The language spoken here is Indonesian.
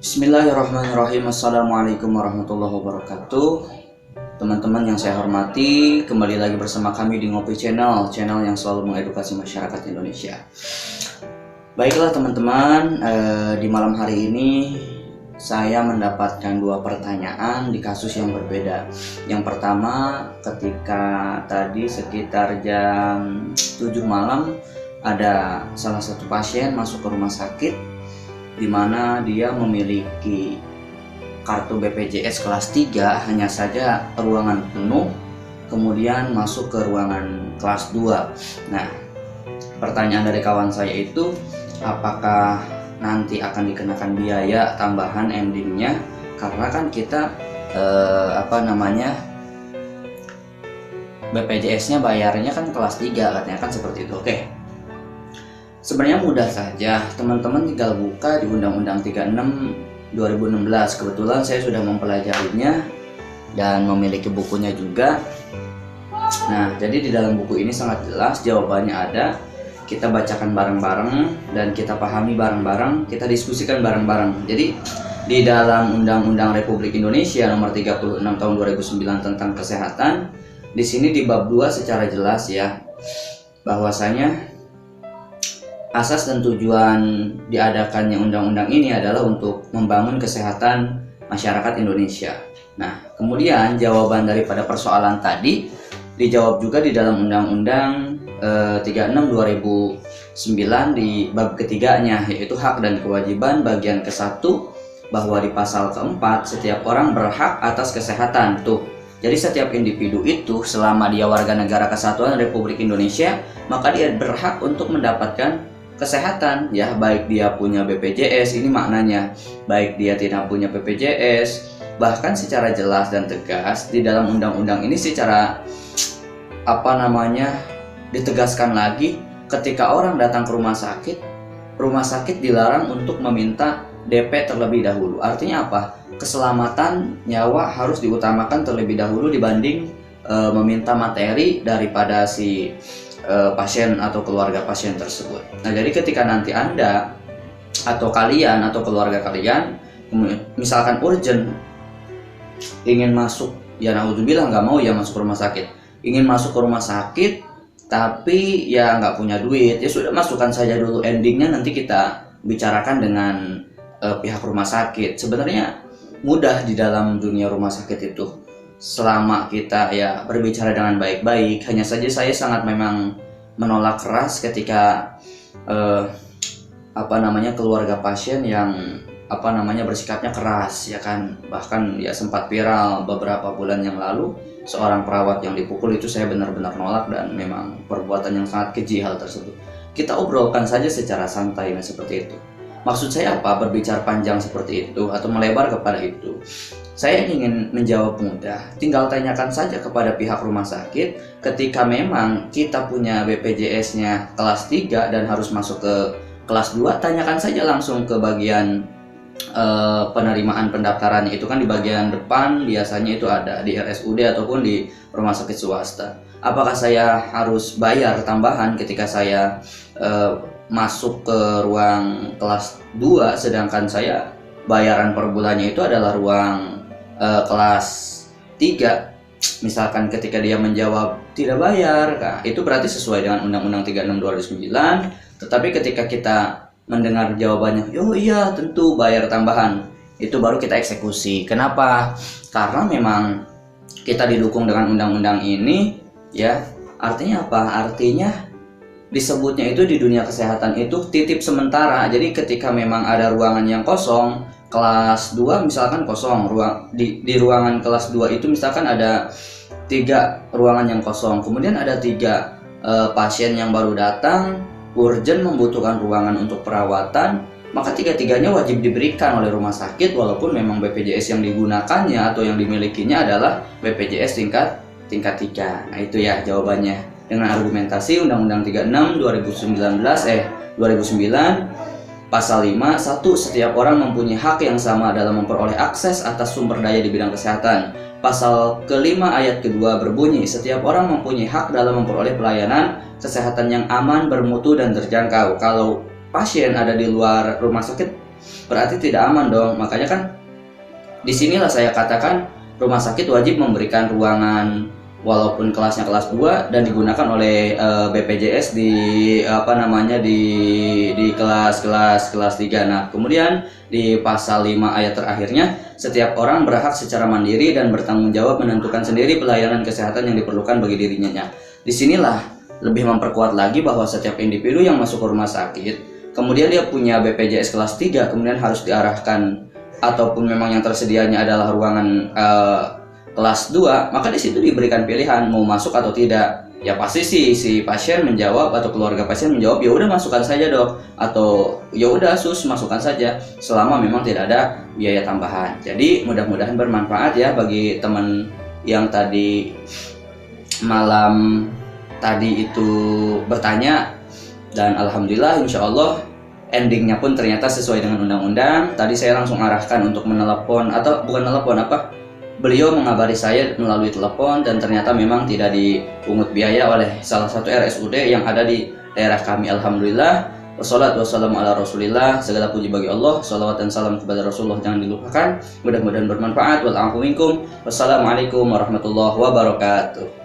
Bismillahirrahmanirrahim. Assalamualaikum warahmatullahi wabarakatuh. Teman-teman yang saya hormati, kembali lagi bersama kami di Ngopi Channel yang selalu mengedukasi masyarakat Indonesia. Baiklah teman-teman, di malam hari ini saya mendapatkan dua pertanyaan di kasus yang berbeda. Yang pertama, ketika tadi sekitar jam 7 malam ada salah satu pasien masuk ke rumah sakit di mana dia memiliki kartu BPJS kelas 3, hanya saja ruangan penuh, kemudian masuk ke ruangan kelas 2. Nah, pertanyaan dari kawan saya itu, apakah nanti akan dikenakan biaya tambahan endingnya, karena kan kita BPJS-nya bayarnya kan kelas 3 katanya kan seperti itu. Oke. Sebenarnya mudah saja, teman-teman tinggal buka di Undang-Undang 36 2016. Kebetulan saya sudah mempelajarinya dan memiliki bukunya juga. Nah, jadi di dalam buku ini sangat jelas jawabannya ada. Kita bacakan bareng-bareng dan kita pahami bareng-bareng, kita diskusikan bareng-bareng. Jadi di dalam Undang-Undang Republik Indonesia Nomor 36 Tahun 2009 tentang kesehatan, di sini di bab 2 secara jelas ya, bahwasanya asas dan tujuan diadakannya undang-undang ini adalah untuk membangun kesehatan masyarakat Indonesia. Nah, kemudian jawaban daripada persoalan tadi dijawab juga di dalam Undang-Undang 36 2009 di bab ketiganya, yaitu hak dan kewajiban bagian ke-1, bahwa di pasal ke-4 setiap orang berhak atas kesehatan. Tuh. Jadi setiap individu itu selama dia warga negara kesatuan Republik Indonesia, maka dia berhak untuk mendapatkan kesehatan ya, baik dia punya BPJS, ini maknanya, baik dia tidak punya BPJS. Bahkan secara jelas dan tegas di dalam undang-undang ini secara ditegaskan lagi, ketika orang datang ke rumah sakit dilarang untuk meminta DP terlebih dahulu. Artinya apa? Keselamatan nyawa harus diutamakan terlebih dahulu dibanding meminta materi daripada si pasien atau keluarga pasien tersebut. Nah, jadi ketika nanti Anda atau kalian atau keluarga kalian misalkan urgent ingin masuk, ya naudzubillah nggak mau ya masuk rumah sakit, ingin masuk ke rumah sakit tapi ya nggak punya duit, ya sudah masukkan saja dulu, endingnya nanti kita bicarakan dengan pihak rumah sakit. Sebenarnya mudah di dalam dunia rumah sakit itu, selama kita ya berbicara dengan baik-baik. Hanya saja saya sangat memang menolak keras ketika keluarga pasien yang bersikapnya keras ya kan. Bahkan ya sempat viral beberapa bulan yang lalu seorang perawat yang dipukul. Itu saya benar-benar nolak dan memang perbuatan yang sangat keji hal tersebut. Kita obrolkan saja secara santai seperti itu. Maksud saya apa berbicara panjang seperti itu atau melebar kepada itu? Saya ingin menjawab mudah, tinggal tanyakan saja kepada pihak rumah sakit. Ketika memang kita punya BPJS-nya kelas 3 dan harus masuk ke kelas 2, tanyakan saja langsung ke bagian penerimaan pendaftarannya. Itu kan di bagian depan biasanya itu ada di RSUD ataupun di rumah sakit swasta. Apakah saya harus bayar tambahan ketika saya masuk ke ruang kelas 2, sedangkan saya bayaran per bulannya itu adalah ruang kelas 3. Misalkan ketika dia menjawab tidak bayar, nah, itu berarti sesuai dengan Undang-Undang 36 2009. Tetapi ketika kita mendengar jawabannya, oh iya tentu bayar tambahan, itu baru kita eksekusi. Kenapa? Karena memang kita didukung dengan undang-undang ini ya. Artinya apa? Artinya disebutnya itu di dunia kesehatan itu titip sementara. Jadi ketika memang ada ruangan yang kosong, kelas 2 misalkan kosong, di ruangan kelas 2 itu misalkan ada 3 ruangan yang kosong, kemudian ada 3 pasien yang baru datang, urgent membutuhkan ruangan untuk perawatan, maka 3-tiganya wajib diberikan oleh rumah sakit walaupun memang BPJS yang digunakannya atau yang dimilikinya adalah BPJS tingkat 3. Nah itu ya jawabannya dengan argumentasi Undang-Undang 36 2009 Pasal 5, 1. Setiap orang mempunyai hak yang sama dalam memperoleh akses atas sumber daya di bidang kesehatan. Pasal ke-5 ayat kedua berbunyi, setiap orang mempunyai hak dalam memperoleh pelayanan kesehatan yang aman, bermutu, dan terjangkau. Kalau pasien ada di luar rumah sakit, berarti tidak aman dong. Makanya kan disinilah saya katakan rumah sakit wajib memberikan ruangan walaupun kelasnya kelas 2 dan digunakan oleh BPJS di apa namanya di kelas 3. Nah, kemudian di pasal 5 ayat terakhirnya, setiap orang berhak secara mandiri dan bertanggung jawab menentukan sendiri pelayanan kesehatan yang diperlukan bagi dirinya. Disinilah lebih memperkuat lagi bahwa setiap individu yang masuk ke rumah sakit, kemudian dia punya BPJS kelas 3, kemudian harus diarahkan ataupun memang yang tersedianya adalah ruangan kelas 2, maka di situ diberikan pilihan mau masuk atau tidak. Ya pasti si pasien menjawab atau keluarga pasien menjawab, ya udah masukkan saja dok, atau ya udah sus masukkan saja selama memang tidak ada biaya tambahan. Jadi mudah-mudahan bermanfaat ya bagi teman yang tadi malam tadi itu bertanya, dan alhamdulillah insya Allah endingnya pun ternyata sesuai dengan undang-undang. Tadi saya langsung arahkan untuk menelepon, atau bukan telepon beliau mengabari saya melalui telepon, dan ternyata memang tidak dipungut biaya oleh salah satu RSUD yang ada di daerah kami. Alhamdulillah. Wassalatu wassalamu ala rasulillah. Segala puji bagi Allah, salawat dan salam kepada Rasulullah jangan dilupakan. Mudah-mudahan bermanfaat. Wassalamualaikum warahmatullahi wabarakatuh.